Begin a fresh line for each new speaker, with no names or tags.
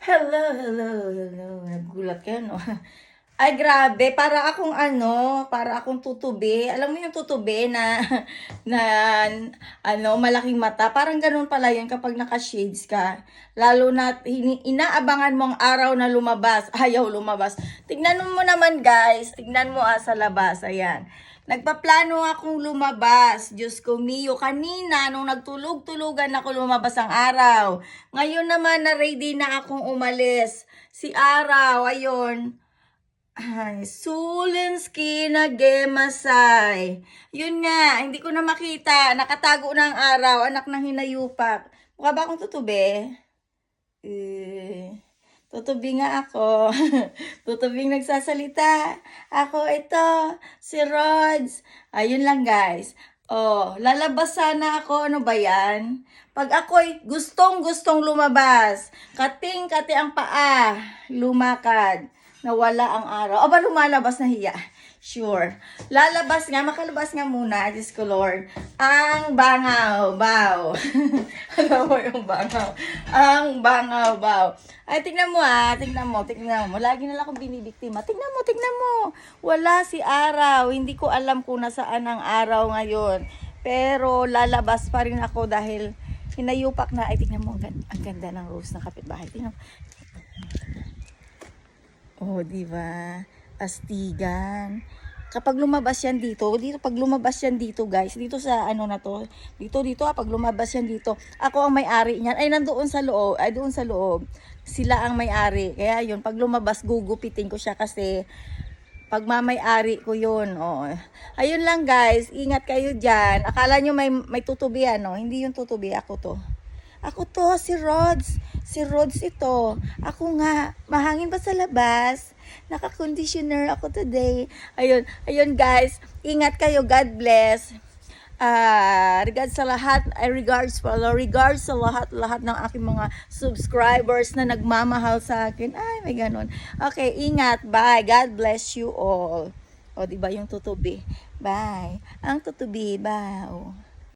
Hello, hello, hello. Nagulat kayo, no? Ay, grabe. Para akong tutubi. Alam mo yung tutubi na, na, malaking mata. Parang ganun pala yun kapag naka-shades ka. Lalo na, inaabangan mo ang araw na lumabas. Ayaw lumabas. Tignan mo naman, guys. Tignan mo sa labas. Ayan. Nagpaplano akong lumabas. Diyos ko, Mio. Kanina, nung nagtulog-tulugan ako lumabas ang araw. Ngayon naman, na-ready na akong umalis. Si Araw, ayun. Ay, Sulinsky na Gemasay. Yun nga, hindi ko na makita. Nakatago na ang araw, anak ng hinayupak. Mukha ba akong tutubi? Tutubi nga ako. Tutubing nagsasalita. Ako ito, si Rods. Ayun lang guys. Oh, lalabas sana ako. Ano ba yan? Pag ako'y gustong-gustong lumabas, kating-kati ang paa, lumakad, nawala ang araw. Aba, lumalabas na hiya. Sure. Lalabas nga, makalabas nga muna, Diyos ko Lord. Ang bangaw, baw. Alam mo yung bangaw. Ang bangaw, baw. Ay, tingnan mo tingnan mo. Lagi na lang akong binibiktima. Tingnan mo. Wala si Araw. Hindi ko alam kung nasaan ang araw ngayon. Pero lalabas pa rin ako dahil hinayupak na. Ay, tingnan mo, ang ganda ng rose ng kapitbahay. Tingnan mo. Oh, di ba? Astigan. Kapag lumabas yan pag lumabas yan dito, guys, dito sa ano na to, pag lumabas yan dito, ako ang may-ari niyan. Ay, doon sa loob. Sila ang may-ari. Kaya yun, pag lumabas, gugupitin ko siya kasi pagmamay-ari ko yun. Oh. Ayun lang, guys. Ingat kayo dyan. Akala nyo may tutubi, ano? Hindi yung tutubi. Ako to, si Rods. Si Rods ito. Ako nga. Mahangin ba sa labas? Naka-conditioner ako today. Ayun guys. Ingat kayo. God bless. Regards sa lahat. Regards sa lahat ng aking mga subscribers na nagmamahal sa akin. Ay, may ganun. Okay, ingat. Bye. God bless you all. O, diba yung tutubi? Bye. Ang tutubi. Bye.